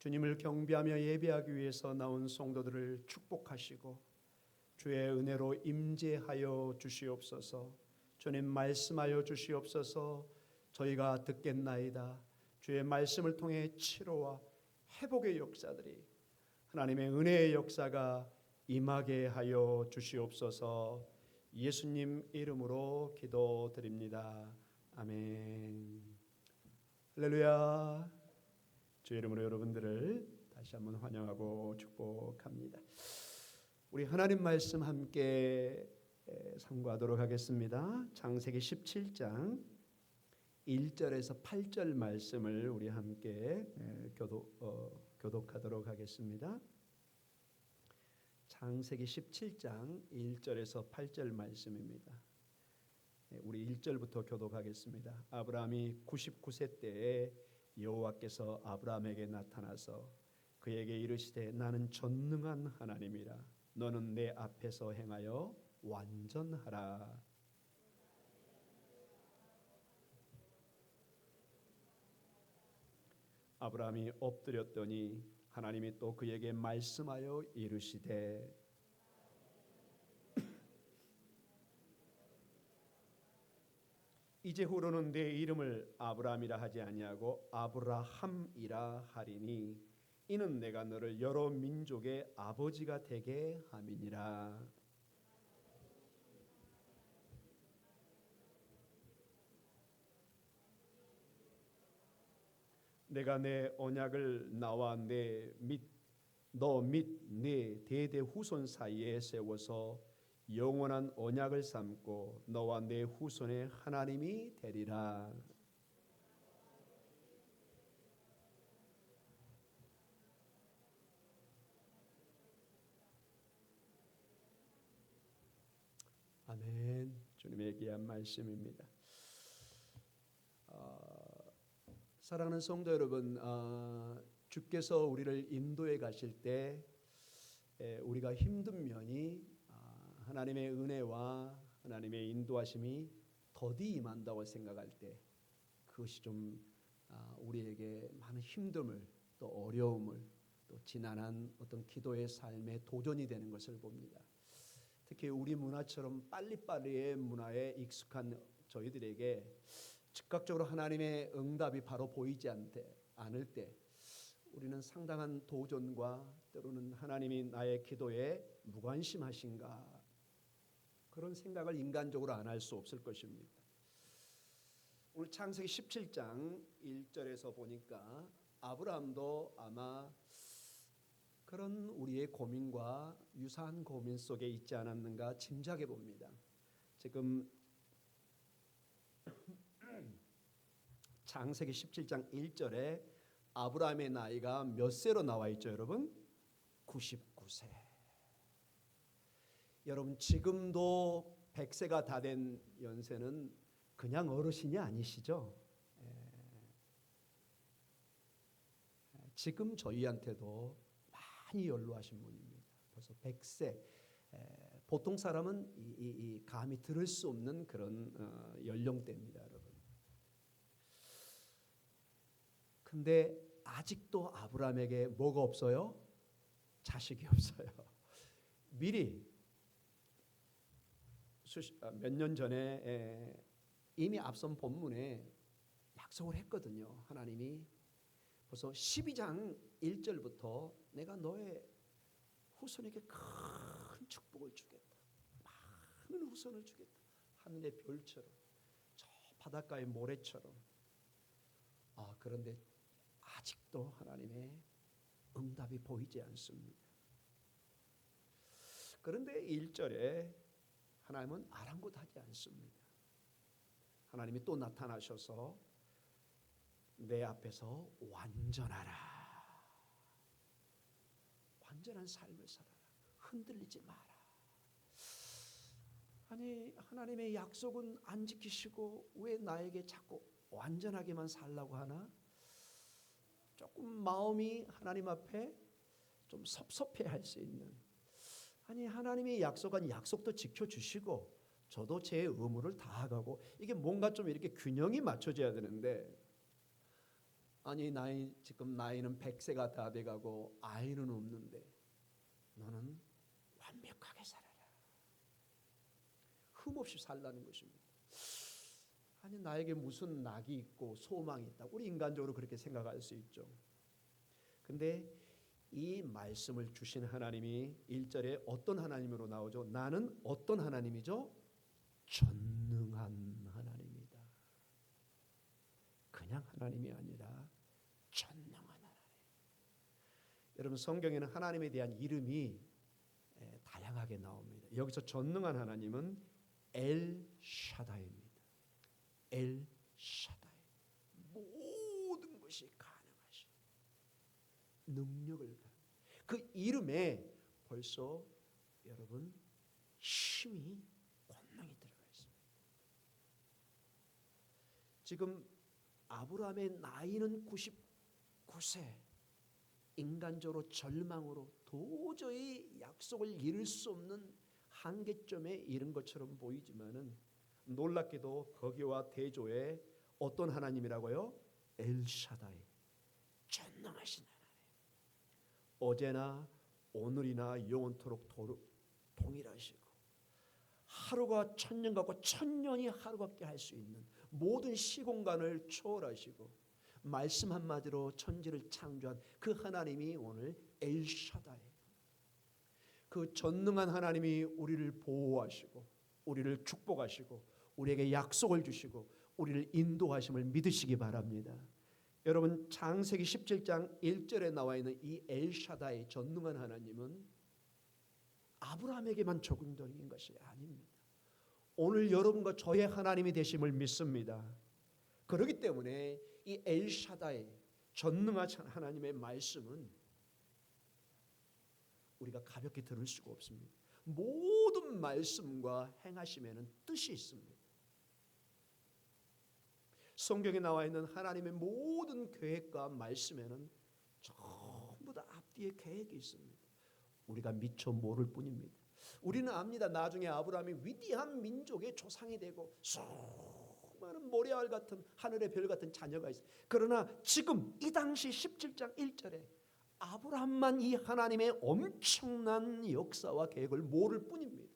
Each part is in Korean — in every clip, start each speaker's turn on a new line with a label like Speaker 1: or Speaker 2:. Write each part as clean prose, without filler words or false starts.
Speaker 1: 주님을 경배하며 예배하기 위해서 나온 성도들을 축복하시고 주의 은혜로 임재하여 주시옵소서. 주님 말씀하여 주시옵소서. 저희가 듣겠나이다. 주의 말씀을 통해 치료와 회복의 역사들이, 하나님의 은혜의 역사가 임하게 하여 주시옵소서. 예수님 이름으로 기도드립니다. 아멘. 할렐루야. 주의 이름으로 여러분들을 다시 한번 환영하고 축복합니다. 우리 하나님 말씀 함께 상고하도록 하겠습니다. 창세기 17장 1절에서 8절 말씀을 우리 함께 교독하도록 하겠습니다. 창세기 17장 1절에서 8절 말씀입니다. 우리 1절부터 교독하겠습니다. 아브라함이 99세 때에 여호와께서 아브라함에게 나타나서 그에게 이르시되 나는 전능한 하나님이라. 너는 내 앞에서 행하여 완전하라. 아브라함이 엎드렸더니 하나님이 또 그에게 말씀하여 이르시되 이제후로는 내 이름을 아브라함이라 하지 아니하고 아브라함이라 하리니 이는 내가 너를 여러 민족의 아버지가 되게 함이니라. 내가 내 언약을 나와 너 및 네 대대 후손 사이에 세워서 영원한 언약을 삼고 너와 내 후손의 하나님이 되리라. 아멘. 주님의 귀한 말씀입니다. 사랑하는 성도 여러분, 주께서 우리를 인도해 가실 때 우리가 힘든 면이 하나님의 은혜와 하나님의 인도하심이 더디 임한다고 생각할 때 그것이 좀 우리에게 많은 힘듦을 또 어려움을 또 지난한 어떤 기도의 삶의 도전이 되는 것을 봅니다. 특히 우리 문화처럼 빨리빨리의 문화에 익숙한 저희들에게 즉각적으로 하나님의 응답이 바로 보이지 않을 때 우리는 상당한 도전과 때로는 하나님이 나의 기도에 무관심하신가 그런 생각을 인간적으로 안 할 수 없을 것입니다. 오늘 창세기 17장 1절에서 보니까 아브라함도 아마 그런 우리의 고민과 유사한 고민 속에 있지 않았는가 짐작해 봅니다. 지금 창세기 17장 1절에 아브라함의 나이가 몇 세로 나와 있죠, 여러분? 99세. 여러분 지금도 100세가 다 된 연세는 그냥 어르신이 아니시죠? 지금 저희한테도 많이 연로하신 분입니다. 벌써 100세. 보통 사람은 이 감히 들을 수 없는 그런 연령대입니다, 여러분. 근데 아직도 아브라함에게 뭐가 없어요? 자식이 없어요. 미리 몇 년 전에 이미 앞선 본문에 약속을 했거든요. 하나님이 벌써 12장 1절부터 내가 너의 후손에게 큰 축복을 주겠다. 많은 후손을 주겠다. 하늘의 별처럼 저 바닷가의 모래처럼. 그런데 아직도 하나님의 응답이 보이지 않습니다. 그런데 1절에 하나님은 아랑곳하지 않습니다. 하나님이 또 나타나셔서 내 앞에서 완전하라. 완전한 삶을 살아라. 흔들리지 마라. 아니 하나님의 약속은 안 지키시고 왜 나에게 자꾸 완전하게만 살라고 하나? 조금 마음이 하나님 앞에 좀 섭섭해할 수 있는, 아니 하나님이 약속한 약속도 지켜주시고 저도 제 의무를 다하고 이게 뭔가 좀 이렇게 균형이 맞춰져야 되는데 아니 지금 나이는 100세가 다 돼가고 아이는 없는데 너는 완벽하게 살아라. 흠없이 살라는 것입니다. 아니 나에게 무슨 낙이 있고 소망이 있다. 우리 인간적으로 그렇게 생각할 수 있죠. 근데 이 말씀을 주신 하나님이 1절에 어떤 하나님으로 나오죠? 나는 어떤 하나님이죠? 전능한 하나님이다. 그냥 하나님이 아니라 전능한 하나님. 여러분 성경에는 하나님에 대한 이름이 다양하게 나옵니다. 여기서 전능한 하나님은 엘샤다이입니다. 엘샤다이. 모든 것이 가능하신 능력을 가진 그 이름에 벌써 여러분 힘이 권능이 들어가 있습니다. 지금 아브라함의 나이는 99세, 인간적으로 절망으로 도저히 약속을 이룰 수 없는 한계점에 이른 것처럼 보이지만은 놀랍게도 거기와 대조에 어떤 하나님이라고요? 엘샤다이, 전능하신 하나님. 어제나 오늘이나 영원토록 동일하시고 하루가 천년 같고 천년이 하루 같게 할 수 있는 모든 시공간을 초월하시고 말씀 한마디로 천지를 창조한 그 하나님이 오늘 엘샤다이. 그 전능한 하나님이 우리를 보호하시고 우리를 축복하시고 우리에게 약속을 주시고 우리를 인도하심을 믿으시기 바랍니다. 여러분 창세기 17장 1절에 나와 있는 이 엘샤다이 전능한 하나님은 아브라함에게만 적용적인 것이 아닙니다. 오늘 여러분과 저의 하나님이 되심을 믿습니다. 그렇기 때문에 이 엘샤다이 전능한 하나님의 말씀은 우리가 가볍게 들을 수가 없습니다. 모든 말씀과 행하심에는 뜻이 있습니다. 성경에 나와 있는 하나님의 모든 계획과 말씀에는 전부 다 앞뒤에 계획이 있습니다. 우리가 미처 모를 뿐입니다. 우리는 압니다. 나중에 아브라함이 위대한 민족의 조상이 되고 수많은 모래알 같은 하늘의 별 같은 자녀가 있어요. 그러나 지금 이 당시 17장 1절에 아브라함만 이 하나님의 엄청난 역사와 계획을 모를 뿐입니다.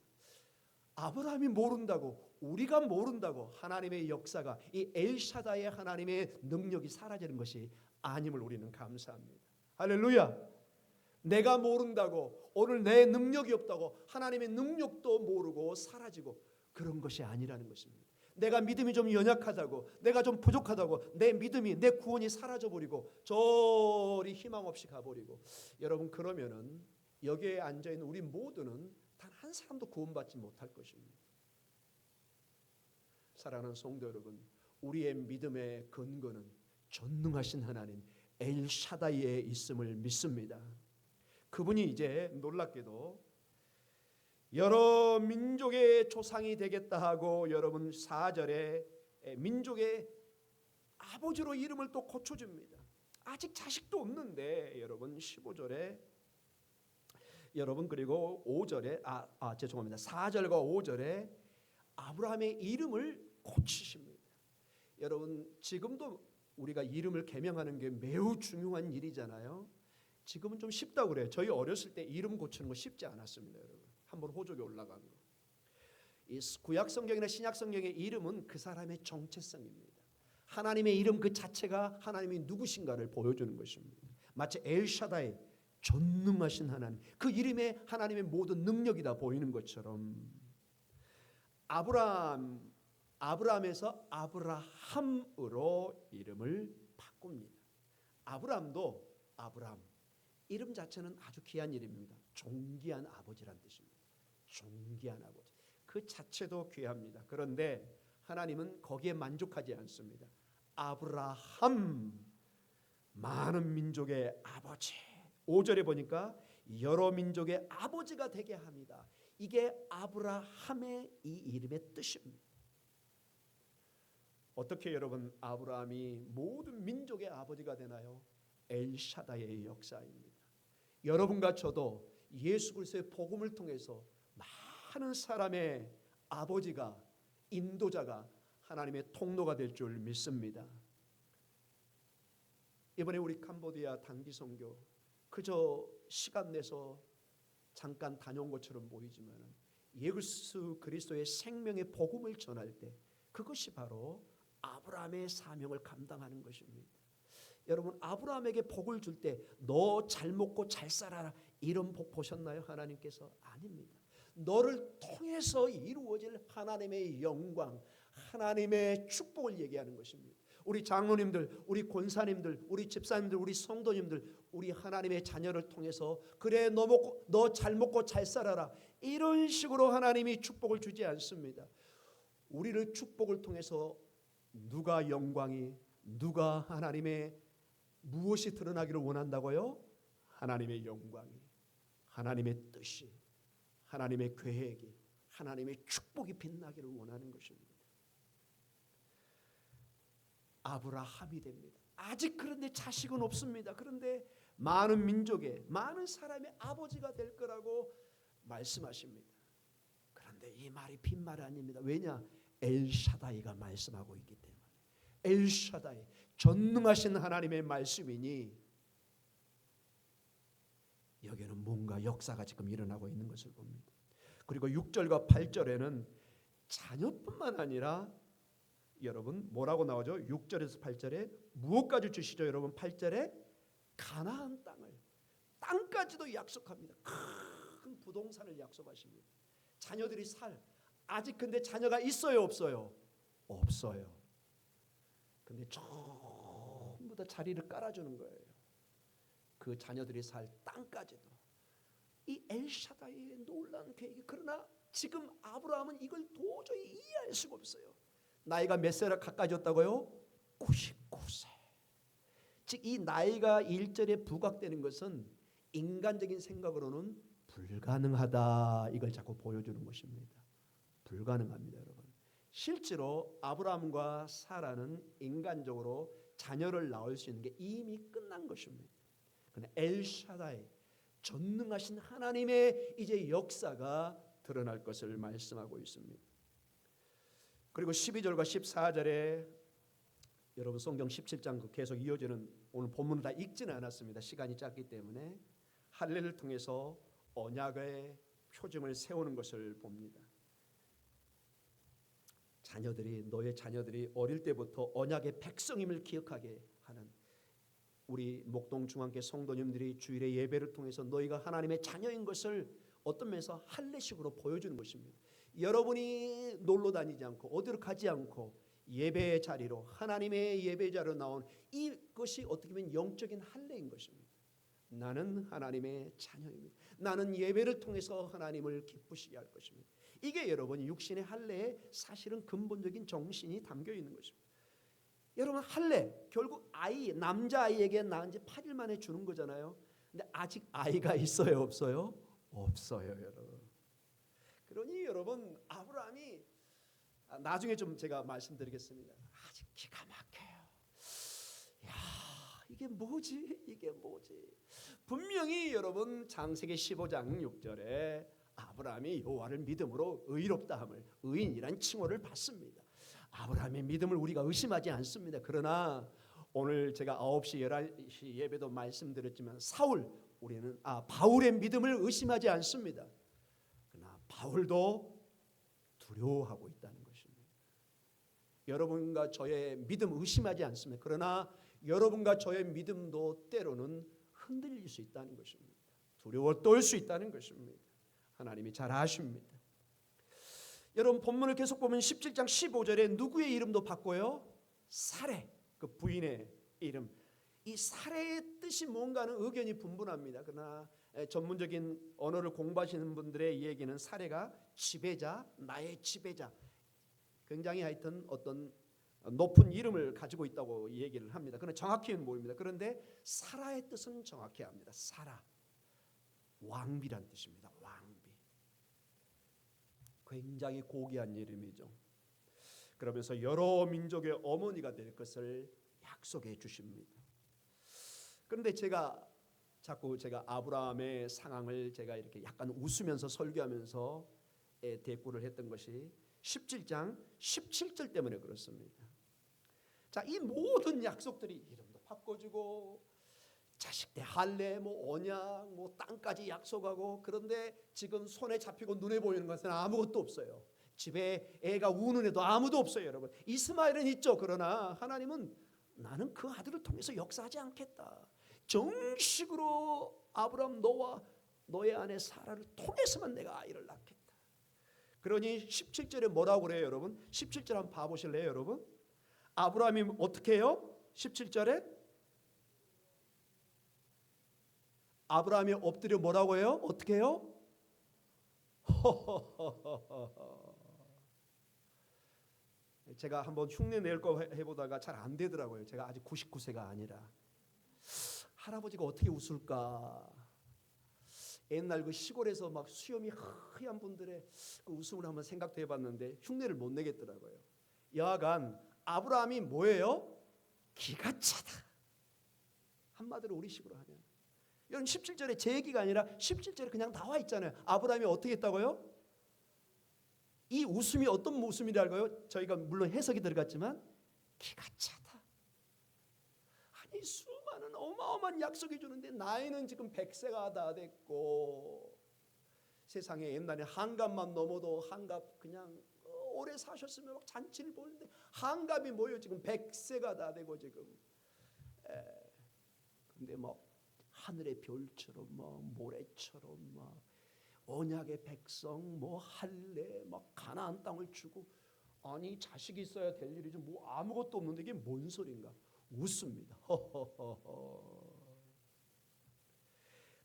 Speaker 1: 아브라함이 모른다고 우리가 모른다고 하나님의 역사가 이 엘샤다의 하나님의 능력이 사라지는 것이 아님을 우리는 감사합니다. 할렐루야. 내가 모른다고 오늘 내 능력이 없다고 하나님의 능력도 모르고 사라지고 그런 것이 아니라는 것입니다. 내가 믿음이 좀 연약하다고 내가 좀 부족하다고 내 믿음이 내 구원이 사라져버리고 저리 희망 없이 가버리고 여러분 그러면은 여기에 앉아있는 우리 모두는 단 한 사람도 구원받지 못할 것입니다. 사랑하는 성도 여러분, 우리의 믿음의 근거는 전능하신 하나님 엘샤다이에 있음을 믿습니다. 그분이 이제 놀랍게도 여러 민족의 조상이 되겠다 하고 여러분 4절에 민족의 아버지로 이름을 또 고쳐줍니다. 아직 자식도 없는데 여러분 15절에 여러분 그리고 5절에 죄송합니다. 4절과 5절에 아브라함의 이름을 고치십니다. 여러분 지금도 우리가 이름을 계명하는 게 매우 중요한 일이잖아요. 지금은 좀 쉽다고 그래요. 저희 어렸을 때 이름 고치는 거 쉽지 않았습니다. 여러분 한번 호족에 올라간 거. 이 구약 성경이나 신약 성경의 이름은 그 사람의 정체성입니다. 하나님의 이름 그 자체가 하나님이 누구신가를 보여주는 것입니다. 마치 엘샤다이 전능하신 하나님 그 이름에 하나님의 모든 능력이 다 보이는 것처럼 아브라함에서 아브라함으로 이름을 바꿉니다. 아브라함도 아브라함 이름 자체는 아주 귀한 이름입니다. 존귀한 아버지란 뜻입니다. 존귀한 아버지 그 자체도 귀합니다. 그런데 하나님은 거기에 만족하지 않습니다. 아브라함 많은 민족의 아버지 5절에 보니까 여러 민족의 아버지가 되게 합니다. 이게 아브라함의 이 이름의 뜻입니다. 어떻게 여러분 아브라함이 모든 민족의 아버지가 되나요? 엘샤다의 역사입니다. 여러분과 저도 예수 그리스도의 복음을 통해서 많은 사람의 아버지가 인도자가 하나님의 통로가 될 줄 믿습니다. 이번에 우리 캄보디아 단기 선교 그저 시간 내서 잠깐 다녀온 것처럼 보이지만 예수 그리스도의 생명의 복음을 전할 때 그것이 바로 아브라함의 사명을 감당하는 것입니다. 여러분, 아브라함에게 복을 줄 때 너 잘 먹고 잘 살아라 이런 복 보셨나요? 하나님께서 아닙니다. 너를 통해서 이루어질 하나님의 영광, 하나님의 축복을 얘기하는 것입니다. 우리 장로님들, 우리 권사님들, 우리 집사님들, 우리 성도님들, 우리 하나님의 자녀를 통해서 그래 너 잘 먹고 잘 살아라 이런 식으로 하나님이 축복을 주지 않습니다. 우리를 축복을 통해서 누가 영광이, 누가 하나님의 무엇이 드러나기를 원한다고요? 하나님의 영광이, 하나님의 뜻이, 하나님의 계획이, 하나님의 축복이 빛나기를 원하는 것입니다. 아브라함이 됩니다. 아직 그런데 자식은 없습니다. 그런데 많은 민족의 많은 사람의 아버지가 될 거라고 말씀하십니다. 그런데 이 말이 빈말이 아닙니다. 왜냐? 엘샤다이가 말씀하고 있기 때문에. 엘샤다이, 전능하신 하나님의 말씀이니 여기는 뭔가 역사가 지금 일어나고 있는 것을 봅니다. 그리고 6절과 8절에는 자녀뿐만 아니라 여러분 뭐라고 나오죠? 6절에서 8절에 무엇까지 주시죠? 여러분 8절에 가나안 땅까지도 약속합니다. 큰 부동산을 약속하십니다. 자녀들이 아직 근데 자녀가 있어요, 없어요? 없어요. 근데 전부 다 자리를 깔아주는 거예요. 그 자녀들이 살 땅까지도. 이 엘샤다이의 놀라운 계획이, 그러나 지금 아브라함은 이걸 도저히 이해할 수가 없어요. 나이가 몇 세라 가까워졌다고요? 99세. 즉 이 나이가 1절에 부각되는 것은 인간적인 생각으로는 불가능하다, 이걸 자꾸 보여주는 것입니다. 불가능합니다, 여러분. 실제로 아브라함과 사라는 인간적으로 자녀를 낳을 수 있는 게 이미 끝난 것입니다. 그러나 엘샤다이, 전능하신 하나님의 이제 역사가 드러날 것을 말씀하고 있습니다. 그리고 12절과 14절에 여러분 성경 17장 계속 이어지는, 오늘 본문을 다 읽지는 않았습니다. 시간이 짧기 때문에 할례를 통해서 언약의 표징을 세우는 것을 봅니다. 너의 자녀들이 어릴 때부터 언약의 백성임을 기억하게 하는, 우리 목동 중앙교회 성도님들이 주일의 예배를 통해서 너희가 하나님의 자녀인 것을 어떤 면에서 할례식으로 보여주는 것입니다. 여러분이 놀러 다니지 않고 어디로 가지 않고 예배의 자리로, 하나님의 예배 자리로 나온 이것이 어떻게 보면 영적인 할례인 것입니다. 나는 하나님의 자녀입니다. 나는 예배를 통해서 하나님을 기쁘시게 할 것입니다. 이게 여러분 육신의 할례의 사실은 근본적인 정신이 담겨 있는 것입니다. 여러분 할례 결국 남자아이에게 낳은 지 8일 만에 주는 거잖아요. 근데 아직 아이가 있어요, 없어요? 없어요, 여러분. 그러니 여러분 아브라함이, 나중에 좀 제가 말씀드리겠습니다. 아직 기가 막혀요. 야, 이게 뭐지? 분명히 여러분 창세기 15장 6절에 아브라함이 여호와를 믿음으로 의롭다함을, 의인이란 칭호를 받습니다. 아브라함의 믿음을 우리가 의심하지 않습니다. 그러나 오늘 제가 9시 11시 예배도 말씀드렸지만 바울의 믿음을 의심하지 않습니다. 그러나 바울도 두려워하고 있다는 것입니다. 여러분과 저의 믿음 의심하지 않습니다. 그러나 여러분과 저의 믿음도 때로는 흔들릴 수 있다는 것입니다. 두려워 떨 수 있다는 것입니다. 하나님이 잘 아십니다. 여러분 본문을 계속 보면 17장 15절에 누구의 이름도 바꿔요? 사레, 그 부인의 이름. 이 사레의 뜻이 뭔가는 의견이 분분합니다. 그러나 전문적인 언어를 공부하시는 분들의 얘기는 사레가 지배자, 나의 지배자, 굉장히 하여튼 어떤 높은 이름을 가지고 있다고 얘기를 합니다. 그러나 정확히는 모릅니다. 그런데 사라의 뜻은 정확히 합니다. 사라, 왕비란 뜻입니다. 왕비. 굉장히 고귀한 이름이죠. 그러면서 여러 민족의 어머니가 될 것을 약속해 주십니다. 그런데 제가 아브라함의 상황을 제가 이렇게 약간 웃으면서 설교하면서 대꾸를 했던 것이 17장 17절 때문에 그렇습니다. 자, 이 모든 약속들이 이름도 바꿔주고 자식들 할례 뭐 언약 뭐 땅까지 약속하고, 그런데 지금 손에 잡히고 눈에 보이는 것은 아무것도 없어요. 집에 애가 우는 애도 아무도 없어요. 여러분, 이스마엘은 있죠. 그러나 하나님은 나는 그 아들을 통해서 역사하지 않겠다. 정식으로 아브라함 너와 너의 아내 사라를 통해서만 내가 아이를 낳겠다. 그러니 17절에 뭐라고 그래요 여러분? 17절 한번 봐보실래요 여러분? 아브라함이 어떻게 해요? 17절에 아브라함이 엎드려 뭐라고 해요? 어떻게 해요? 제가 한번 흉내 낼 거 해보다가 잘 안 되더라고요. 제가 아직 99세가 아니라. 할아버지가 어떻게 웃을까? 옛날 그 시골에서 막 수염이 하얀 분들의 그 웃음을 한번 생각도 해봤는데 흉내를 못 내겠더라고요. 여하간 아브라함이 뭐예요? 기가 차다. 한마디로 우리식으로 하면, 여러분 17절에 제 얘기가 아니라 17절에 그냥 나와 있잖아요. 아브라함이 어떻게 했다고요? 이 웃음이 어떤 웃음이랄까요? 저희가 물론 해석이 들어갔지만 기가 차다. 아니 수많은 어마어마한 약속이 주는데 나이는 지금 100세가 다 됐고, 세상에 옛날에 한갑만 넘어도 한갑 그냥 오래 사셨으면 막 잔치를 보는데 한갑이 뭐예요? 지금 100세가 다 되고 지금. 근데 막 하늘의 별처럼 막 모래처럼 막 언약의 백성 뭐 할례 막 가나안 땅을 주고, 아니 자식이 있어야 될 일이지 뭐 아무것도 없는데 이게 뭔 소린가? 웃습니다.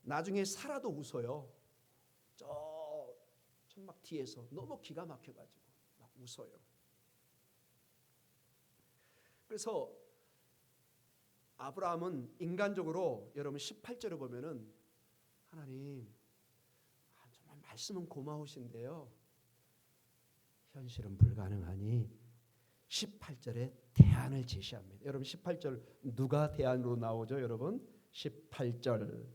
Speaker 1: 나중에 사라도 웃어요. 저 천막 뒤에서 너무 기가 막혀가지고 막 웃어요. 그래서 아브라함은 인간적으로 여러분 18절을 보면은 하나님 정말 말씀은 고마우신데요, 현실은 불가능하니 18절에 대안을 제시합니다. 여러분 18절 누가 대안으로 나오죠? 여러분 18절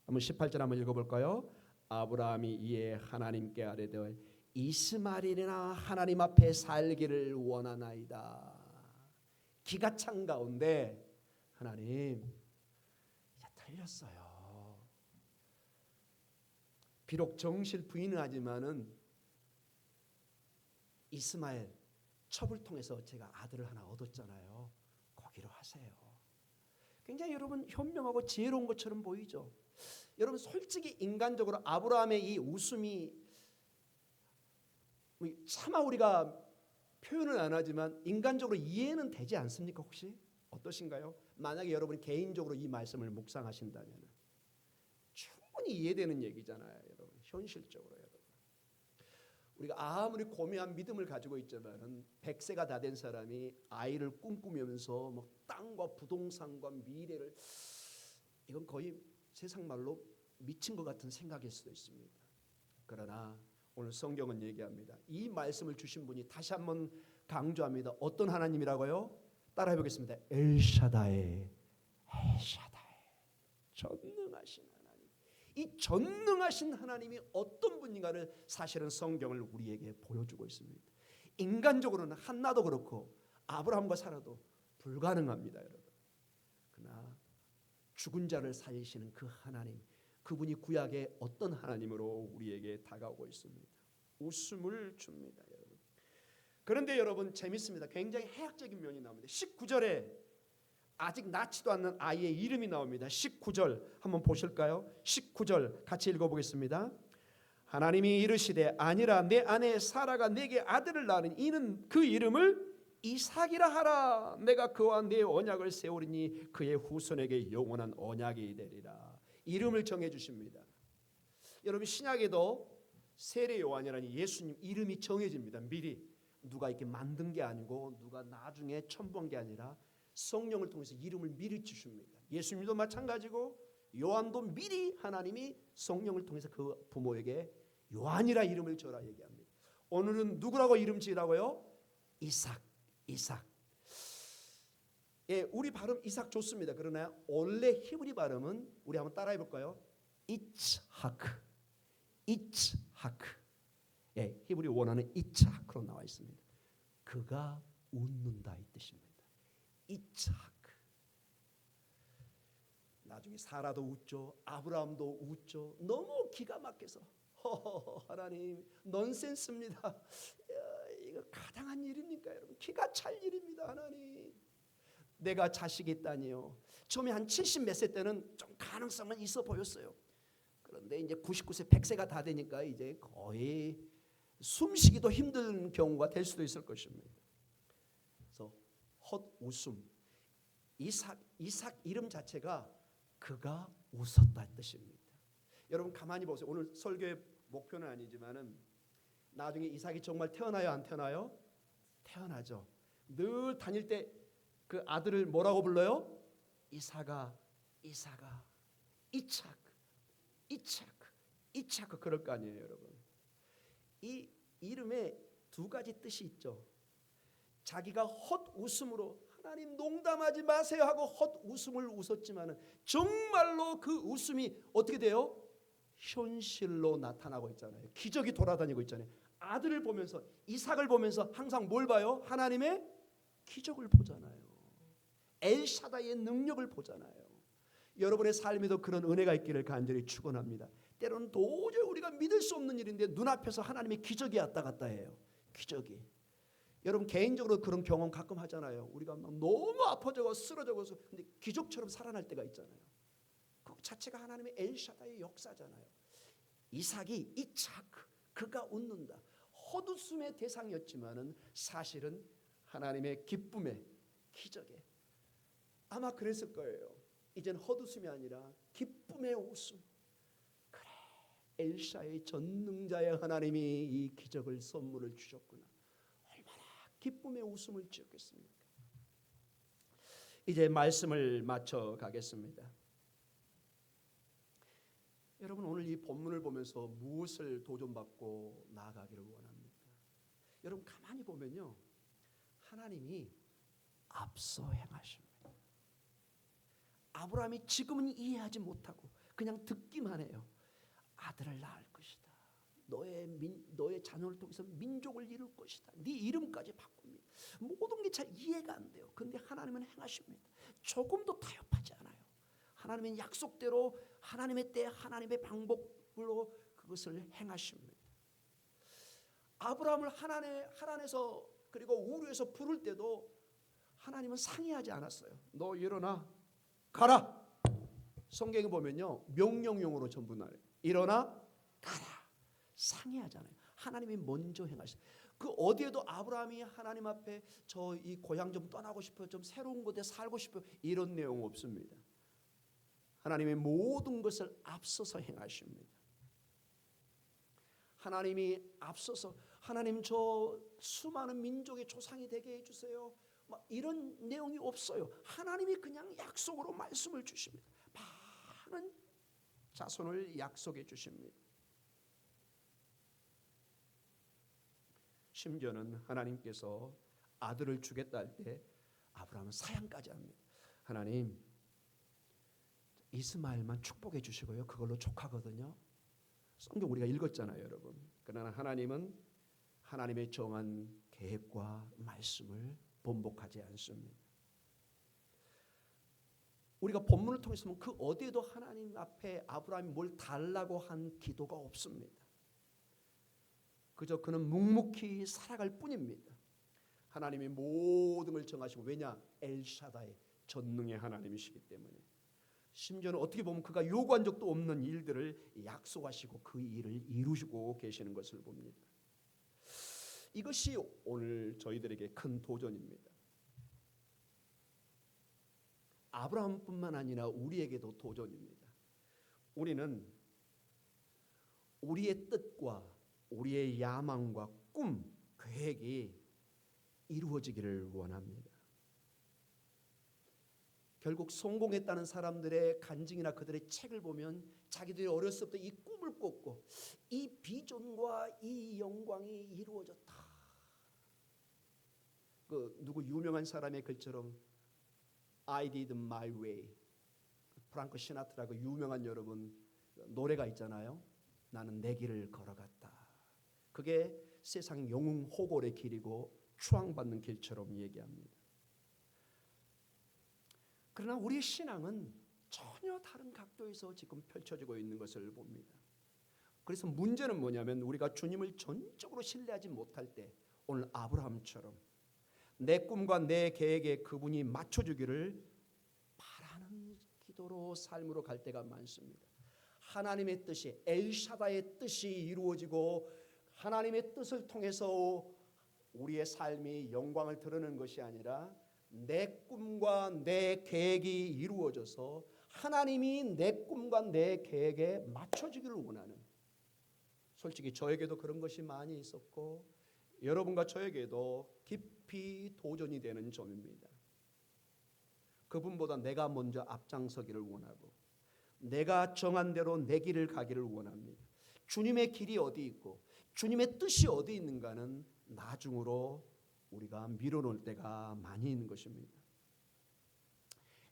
Speaker 1: 한번 18절 한번 읽어볼까요? 아브라함이 이에 하나님께 아뢰되 이스마엘이나 하나님 앞에 살기를 원하나이다. 기가 찬 가운데 하나님 이제 틀렸어요. 비록 정실 부인은 하지만은 이스마엘 첩을 통해서 제가 아들을 하나 얻었잖아요. 거기로 하세요. 굉장히 여러분 현명하고 지혜로운 것처럼 보이죠. 여러분 솔직히 인간적으로 아브라함의 이 웃음이 차마 우리가 표현은 안 하지만 인간적으로 이해는 되지 않습니까? 혹시 어떠신가요? 만약에 여러분이 개인적으로 이 말씀을 묵상하신다면 충분히 이해되는 얘기잖아요. 여러분 현실적으로 여러분 우리가 아무리 고매한 믿음을 가지고 있지만은 100세가 다 된 사람이 아이를 꿈꾸면서 뭐 땅과 부동산과 미래를, 이건 거의 세상 말로 미친 것 같은 생각일 수도 있습니다. 그러나 오늘 성경은 얘기합니다. 이 말씀을 주신 분이 다시 한번 강조합니다. 어떤 하나님이라고요? 따라해 보겠습니다. 엘샤다이. 엘샤다이. 전능하신 하나님. 이 전능하신 하나님이 어떤 분인가를 사실은 성경을 우리에게 보여주고 있습니다. 인간적으로는 한나도 그렇고 아브라함과 사라도 불가능합니다, 여러분. 그러나 죽은 자를 살리시는 그 하나님, 그분이 구약의 어떤 하나님으로 우리에게 다가오고 있습니다. 웃음을 줍니다, 여러분. 그런데 여러분 재밌습니다. 굉장히 해학적인 면이 나옵니다. 19절에 아직 낳지도 않는 아이의 이름이 나옵니다. 19절 한번 보실까요? 19절 같이 읽어보겠습니다. 하나님이 이르시되 아니라 내 아내 사라가 내게 아들을 낳으니 이는 그 이름을 이삭이라 하라. 내가 그와 내 언약을 세우리니 그의 후손에게 영원한 언약이 되리라. 이름을 정해 주십니다. 여러분 신약에도 세례 요한이라니 예수님 이름이 정해집니다. 미리 누가 이렇게 만든 게 아니고 누가 나중에 첨부한 게 아니라 성령을 통해서 이름을 미리 주십니다. 예수님도 마찬가지고 요한도 미리 하나님이 성령을 통해서 그 부모에게 요한이라 이름을 줘라 얘기합니다. 오늘은 누구라고 이름 지으라고요? 이삭. 예, 우리 발음 이삭 좋습니다. 그러나 원래 히브리 발음은 우리 한번 따라해 볼까요? 이츠하크. 예, 히브리 원어는 이츠하크로 나와 있습니다. 그가 웃는다 이 뜻입니다. 이츠하크. 나중에 사라도 웃죠. 아브라함도 웃죠. 너무 기가 막혀서 하나님 넌센스입니다. 이거 가당한 일입니까 여러분? 기가 찰 일입니다. 하나님, 내가 자식이 있다니요. 처음에 한 70 몇 세 때는 좀 가능성은 있어 보였어요. 그런데 이제 99세 100세가 다 되니까 이제 거의 숨쉬기도 힘든 경우가 될 수도 있을 것입니다. 그래서 헛웃음, 이삭 이름 자체가 그가 웃었다는 뜻입니다. 여러분 가만히 보세요. 오늘 설교의 목표는 아니지만은 나중에 이삭이 정말 태어나요, 안 태어나요? 태어나죠. 늘 다닐 때 그 아들을 뭐라고 불러요? 이삭아, 이착 그럴 거 아니에요, 여러분. 이 이름에 두 가지 뜻이 있죠. 자기가 헛웃음으로 하나님 농담하지 마세요 하고 헛웃음을 웃었지만은 정말로 그 웃음이 어떻게 돼요? 현실로 나타나고 있잖아요. 기적이 돌아다니고 있잖아요. 아들을 보면서, 이삭을 보면서 항상 뭘 봐요? 하나님의 기적을 보잖아요. 엘샤다이의 능력을 보잖아요. 여러분의 삶에도 그런 은혜가 있기를 간절히 축원합니다. 때로는 도저히 우리가 믿을 수 없는 일인데 눈앞에서 하나님의 기적이 왔다 갔다 해요. 기적이. 여러분 개인적으로 그런 경험 가끔 하잖아요. 우리가 막 너무 아파져서 쓰러져서 근데 기적처럼 살아날 때가 있잖아요. 그 자체가 하나님의 엘샤다의 역사잖아요. 이삭이 이착, 그가 웃는다. 헛웃음의 대상이었지만은 사실은 하나님의 기쁨의 기적에 아마 그랬을 거예요. 이젠 헛웃음이 아니라 기쁨의 웃음. 그래, 엘샤의 전능자의 하나님이 이 기적을 선물을 주셨구나. 얼마나 기쁨의 웃음을 지었겠습니까? 이제 말씀을 마쳐 가겠습니다. 여러분 오늘 이 본문을 보면서 무엇을 도전받고 나아가기를 원합니까? 여러분 가만히 보면요, 하나님이 앞서 행하십니다. 아브라함이 지금은 이해하지 못하고 그냥 듣기만 해요. 아들을 낳을 것이다. 너의 자녀를 통해서 민족을 이룰 것이다. 네 이름까지 바꿉니다. 모든 게 잘 이해가 안 돼요. 그런데 하나님은 행하십니다. 조금도 타협하지 않아요. 하나님은 약속대로 하나님의 때 하나님의 방법으로 그것을 행하십니다. 아브라함을 하나님에서 그리고 우르에서 부를 때도 하나님은 상의하지 않았어요. 너 일어나 가라. 성경에 보면요 명령형으로 전부 나와요. 일어나 가라. 상의하잖아요. 하나님이 먼저 행하셔. 그 어디에도 아브라함이 하나님 앞에 저 이 고향 좀 떠나고 싶어요. 좀 새로운 곳에 살고 싶어요. 이런 내용 없습니다. 하나님의 모든 것을 앞서서 행하십니다. 하나님이 앞서서 하나님 저 수많은 민족의 조상이 되게 해주세요. 막 이런 내용이 없어요. 하나님이 그냥 약속으로 말씀을 주십니다. 많은 자손을 약속해 주십니다. 심지어는 하나님께서 아들을 주겠다 할 때 아브라함은 사양까지 합니다. 하나님 이스마엘만 축복해 주시고요. 그걸로 족하거든요. 성경 우리가 읽었잖아요, 여러분. 그러나 하나님은 하나님의 정한 계획과 말씀을 번복하지 않습니다. 우리가 본문을 통해서 보면 그 어디에도 하나님 앞에 아브라함이 뭘 달라고 한 기도가 없습니다. 그저 그는 묵묵히 살아갈 뿐입니다. 하나님이 모든 걸 정하시고, 왜냐? 엘샤다이 전능의 하나님이시기 때문에. 심지어는 어떻게 보면 그가 요구한 적도 없는 일들을 약속하시고 그 일을 이루시고 계시는 것을 봅니다. 이것이 오늘 저희들에게 큰 도전입니다. 아브라함뿐만 아니라 우리에게도 도전입니다. 우리는 우리의 뜻과 우리의 야망과 꿈, 계획이 이루어지기를 원합니다. 결국 성공했다는 사람들의 간증이나 그들의 책을 보면 자기들이 어렸을 때 이 꿈을 꿨고 이 비전과 이 영광이 이루어졌다. 그 누구 유명한 사람의 글처럼 I did my way. 프랑크 시나트라고 유명한 여러분 노래가 있잖아요. 나는 내 길을 걸어갔다. 그게 세상 영웅 호골의 길이고 추앙받는 길처럼 얘기합니다. 그러나 우리의 신앙은 전혀 다른 각도에서 지금 펼쳐지고 있는 것을 봅니다. 그래서 문제는 뭐냐면 우리가 주님을 전적으로 신뢰하지 못할 때 오늘 아브라함처럼 내 꿈과 내 계획에 그분이 맞춰주기를 바라는 기도로 삶으로 갈 때가 많습니다. 하나님의 뜻이 엘샤다의 뜻이 이루어지고 하나님의 뜻을 통해서 우리의 삶이 영광을 드러내는 것이 아니라 내 꿈과 내 계획이 이루어져서 하나님이 내 꿈과 내 계획에 맞춰주기를 원하는, 솔직히 저에게도 그런 것이 많이 있었고 여러분과 저에게도 깊이 도전이 되는 점입니다. 그분보다 내가 먼저 앞장서기를 원하고 내가 정한 대로 내 길을 가기를 원합니다. 주님의 길이 어디 있고 주님의 뜻이 어디 있는가는 나중으로 우리가 미뤄놓을 때가 많이 있는 것입니다.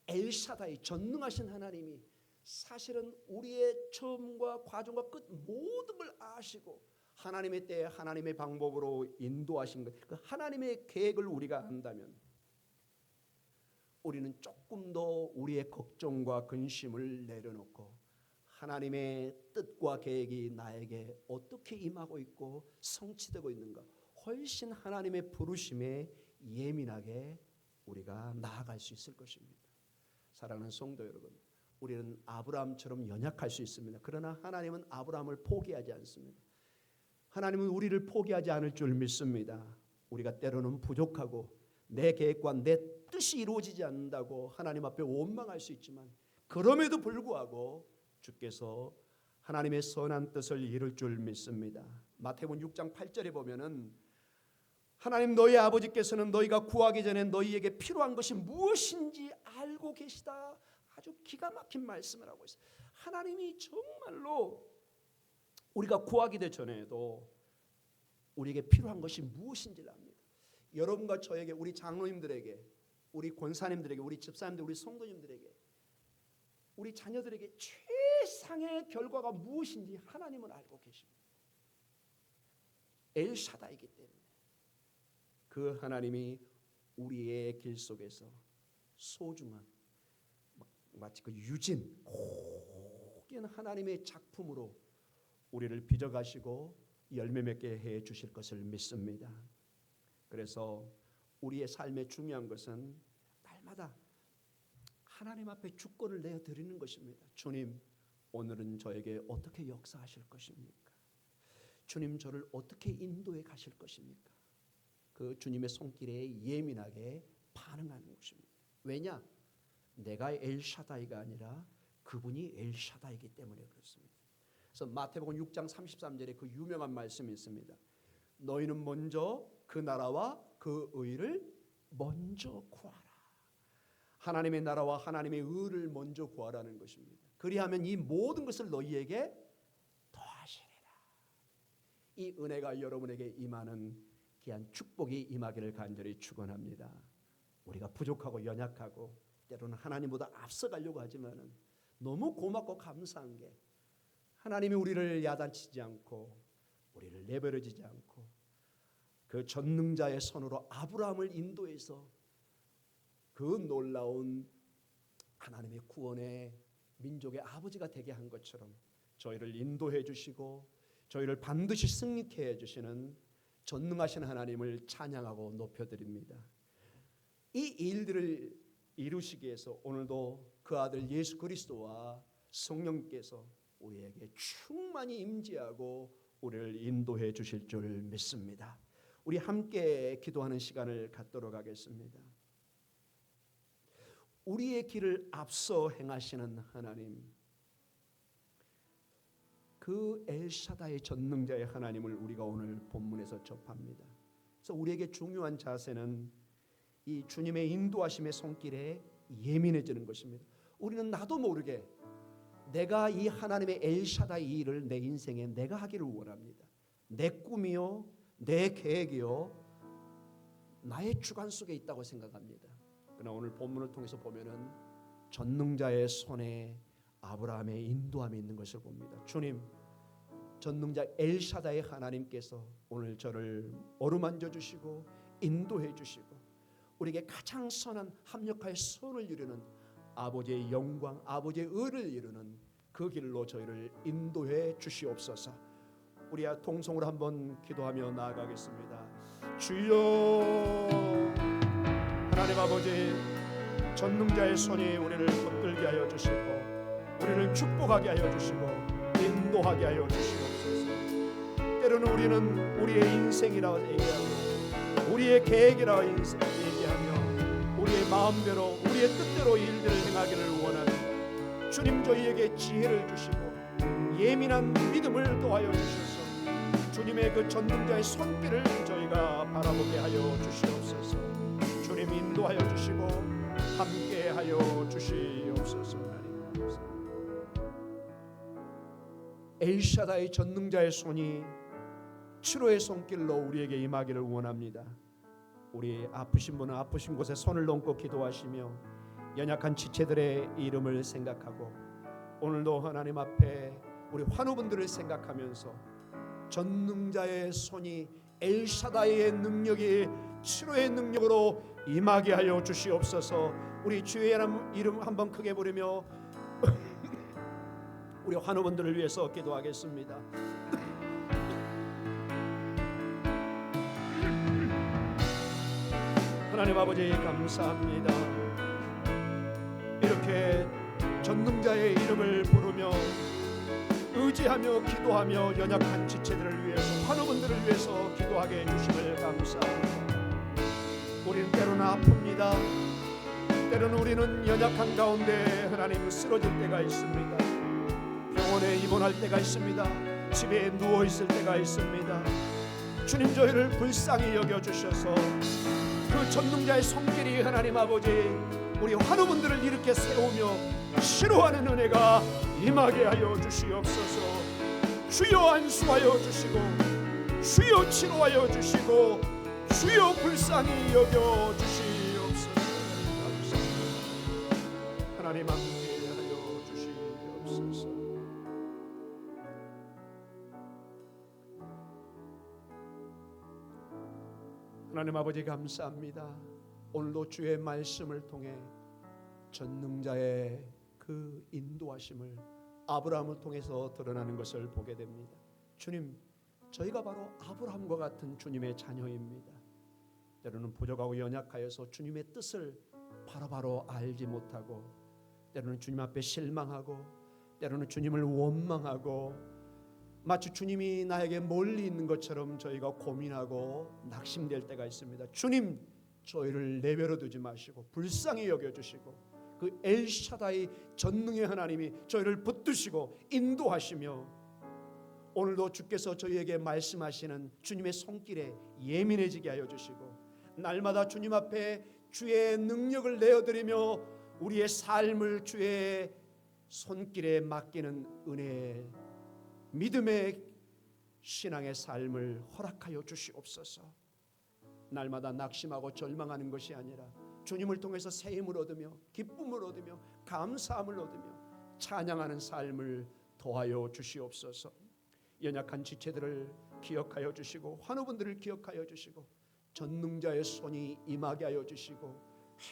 Speaker 1: 엘샤다이 전능하신 하나님이 사실은 우리의 처음과 과정과 끝 모든 걸 아시고 하나님의 때에 하나님의 방법으로 인도하신 것, 그 하나님의 계획을 우리가 안다면 우리는 조금 더 우리의 걱정과 근심을 내려놓고 하나님의 뜻과 계획이 나에게 어떻게 임하고 있고 성취되고 있는가, 훨씬 하나님의 부르심에 예민하게 우리가 나아갈 수 있을 것입니다. 사랑하는 성도 여러분, 우리는 아브라함처럼 연약할 수 있습니다. 그러나 하나님은 아브라함을 포기하지 않습니다. 하나님은 우리를 포기하지 않을 줄 믿습니다. 우리가 때로는 부족하고 내 계획과 내 뜻이 이루어지지 않는다고 하나님 앞에 원망할 수 있지만 그럼에도 불구하고 주께서 하나님의 선한 뜻을 이룰 줄 믿습니다. 마태복음 6장 8절에 보면은 하나님 너희 아버지께서는 너희가 구하기 전에 너희에게 필요한 것이 무엇인지 알고 계시다. 아주 기가 막힌 말씀을 하고 있어요. 하나님이 정말로 우리가 구하기도 전에도 우리에게 필요한 것이 무엇인지를 압니다. 여러분과 저에게, 우리 장로님들에게, 우리 권사님들에게, 우리 집사님들, 우리 성도님들에게, 우리 자녀들에게 최상의 결과가 무엇인지 하나님은 알고 계십니다. 엘샤다이기 때문에 그 하나님이 우리의 길 속에서 소중한, 마치 그 유진 고귀한 하나님의 작품으로 우리를 빚어가시고 열매 맺게 해 주실 것을 믿습니다. 그래서 우리의 삶의 중요한 것은 날마다 하나님 앞에 주권을 내어 드리는 것입니다. 주님, 오늘은 저에게 어떻게 역사하실 것입니까? 주님, 저를 어떻게 인도해 가실 것입니까? 그 주님의 손길에 예민하게 반응하는 것입니다. 왜냐? 내가 엘샤다이가 아니라 그분이 엘샤다이기 때문에 그렇습니다. 그래서 마태복음 6장 33절에 그 유명한 말씀이 있습니다. 너희는 먼저 그 나라와 그 의를 먼저 구하라. 하나님의 나라와 하나님의 의를 먼저 구하라는 것입니다. 그리하면 이 모든 것을 너희에게 더하시리라. 이 은혜가 여러분에게 임하는 귀한 축복이 임하기를 간절히 축원합니다. 우리가 부족하고 연약하고 때로는 하나님보다 앞서가려고 하지만은 너무 고맙고 감사한 게 하나님이 우리를 야단치지 않고 우리를 내버려지지 않고 그 전능자의 손으로 아브라함을 인도해서 그 놀라운 하나님의 구원의 민족의 아버지가 되게 한 것처럼 저희를 인도해 주시고 저희를 반드시 승리케 해 주시는 전능하신 하나님을 찬양하고 높여드립니다. 이 일들을 이루시기 위해서 오늘도 그 아들 예수 그리스도와 성령께서 우리에게 충만히 임재하고 우리를 인도해 주실 줄 믿습니다. 우리 함께 기도하는 시간을 갖도록 하겠습니다. 우리의 길을 앞서 행하시는 하나님, 그 엘샤다의 전능자의 하나님을 우리가 오늘 본문에서 접합니다. 그래서 우리에게 중요한 자세는 이 주님의 인도하심의 손길에 예민해지는 것입니다. 우리는 나도 모르게 내가 이 하나님의 엘샤다의 일을 내 인생에 내가 하기를 원합니다. 내 꿈이요, 내 계획이요, 나의 주관 속에 있다고 생각합니다. 그러나 오늘 본문을 통해서 보면은 전능자의 손에 아브라함의 인도함이 있는 것을 봅니다. 주님, 전능자 엘샤다의 하나님께서 오늘 저를 어루만져 주시고 인도해 주시고 우리에게 가장 선한 합력하여 선을 이루는 아버지의 영광, 아버지의 의를 이루는 그 길로 저희를 인도해 주시옵소서. 우리 통성으로 한번 기도하며 나아가겠습니다. 주여, 하나님 아버지, 전능자의 손이 우리를 붙들게 하여 주시고 우리를 축복하게 하여 주시고 인도하게 하여 주시옵소서. 때로는 우리는 우리의 인생이라고 얘기하고 우리의 계획이라고 얘기하며 우리의 마음대로 우리의 뜻대로 일들을 행하기를 원하는 주님, 저희에게 지혜를 주시고 예민한 믿음을 더하여 주셔서 주님의 그 전능자의 손길을 저희가 바라보게 하여 주시옵소서. 주님 인도하여 주시고 함께하여 주시옵소서. 엘샤다의 전능자의 손이 치료의 손길로 우리에게 임하기를 원합니다. 우리 아프신 분은 아프신 곳에 손을 얹고 기도하시며 연약한 지체들의 이름을 생각하고 오늘도 하나님 앞에 우리 환우분들을 생각하면서 전능자의 손이 엘샤다의 능력이 치료의 능력으로 임하게 하여 주시옵소서. 우리 주의 이름 한번 크게 부르며 우리 환우분들을 위해서 기도하겠습니다. 하나님 아버지 감사합니다. 이렇게 전능자의 이름을 부르며 의지하며 기도하며 연약한 지체들을 위해서 환우분들을 위해서 기도하게 해주심을 감사합니다. 우리는 때로는 아픕니다. 때로는 우리는 연약한 가운데 하나님 쓰러질 때가 있습니다. 병원에 입원할 때가 있습니다. 집에 누워있을 때가 있습니다. 주님, 저희를 불쌍히 여겨주셔서 그 전능자의 손길이 하나님 아버지 우리 환우분들을 이렇게 세우며 치료하는 은혜가 임하게 하여 주시옵소서. 주여 안수하여 주시고 주여 치료하여 주시고 주여 불쌍히 여겨 주시옵소서. 하나님 함께하여 주시옵소서. 하나님 아버지 감사합니다. 오늘도 주의 말씀을 통해 전능자의 그 인도하심을 아브라함을 통해서 드러나는 것을 보게 됩니다. 주님, 저희가 바로 아브라함과 같은 주님의 자녀입니다. 때로는 부족하고 연약하여서 주님의 뜻을 바로 알지 못하고 때로는 주님 앞에 실망하고 때로는 주님을 원망하고 마치 주님이 나에게 멀리 있는 것처럼 저희가 고민하고 낙심될 때가 있습니다. 주님, 저희를 내버려 두지 마시고 불쌍히 여겨주시고 그 엘샤다이 전능의 하나님이 저희를 붙드시고 인도하시며 오늘도 주께서 저희에게 말씀하시는 주님의 손길에 예민해지게 하여 주시고 날마다 주님 앞에 주의 능력을 내어드리며 우리의 삶을 주의 손길에 맡기는 은혜, 믿음의 신앙의 삶을 허락하여 주시옵소서. 날마다 낙심하고 절망하는 것이 아니라 주님을 통해서 새 힘을 얻으며 기쁨을 얻으며 감사함을 얻으며 찬양하는 삶을 더하여 주시옵소서. 연약한 지체들을 기억하여 주시고 환우분들을 기억하여 주시고 전능자의 손이 임하게 하여 주시고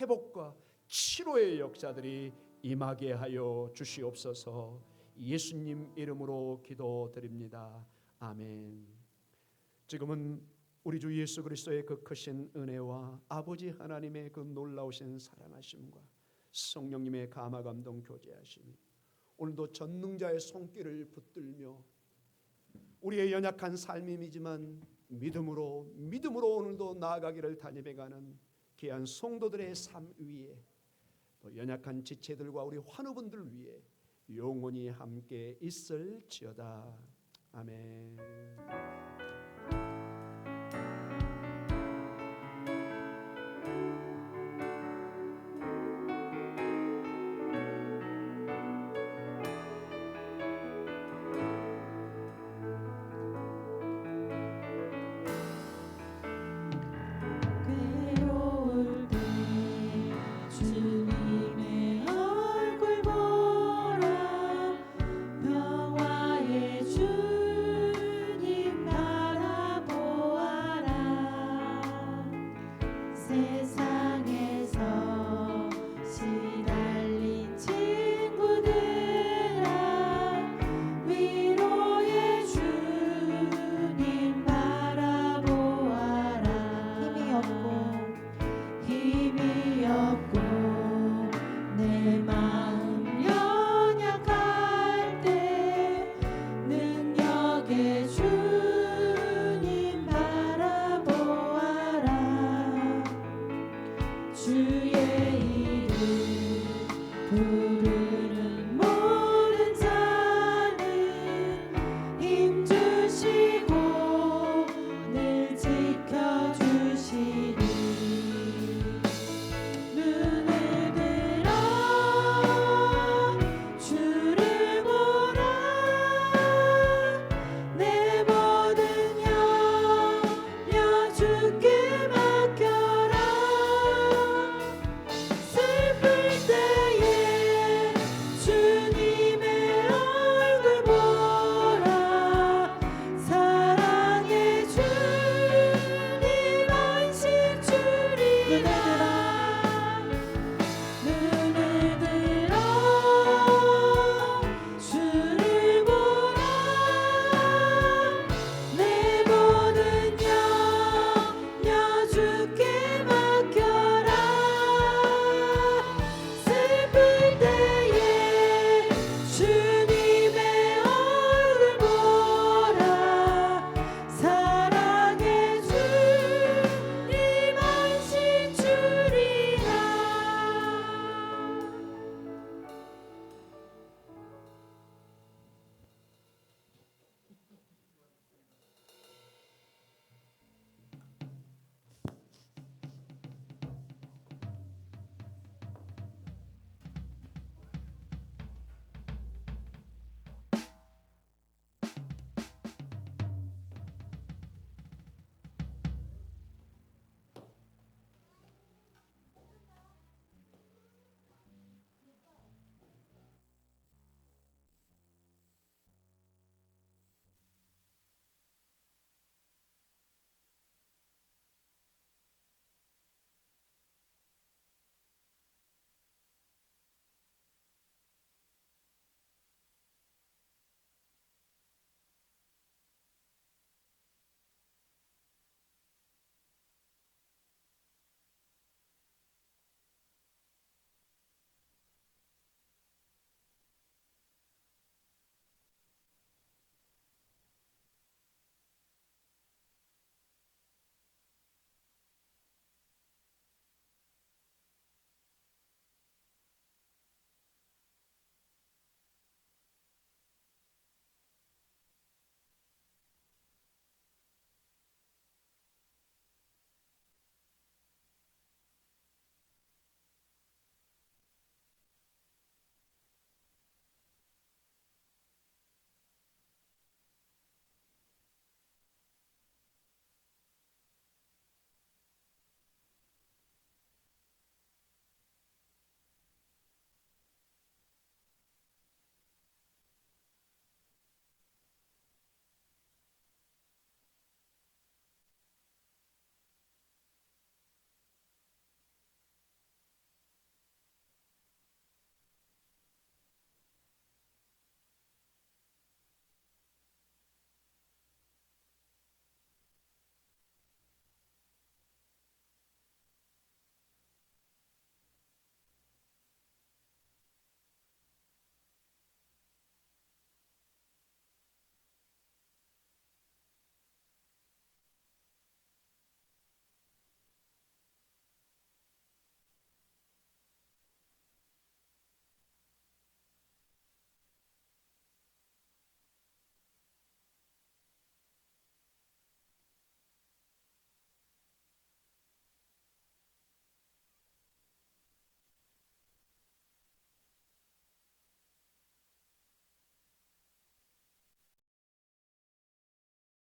Speaker 1: 회복과 치료의 역사들이 임하게 하여 주시옵소서. 예수님 이름으로 기도드립니다. 아멘. 지금은 우리 주 예수 그리스도의 그 크신 은혜와 아버지 하나님의 그 놀라우신 사랑하심과 성령님의 감화 감동 교제하심이 오늘도 전능자의 손길을 붙들며 우리의 연약한 삶이지만 믿음으로 오늘도 나아가기를 다짐해가는 귀한 성도들의 삶 위에 또 연약한 지체들과 우리 환우분들 위해 영원히 함께 있을지어다. 아멘.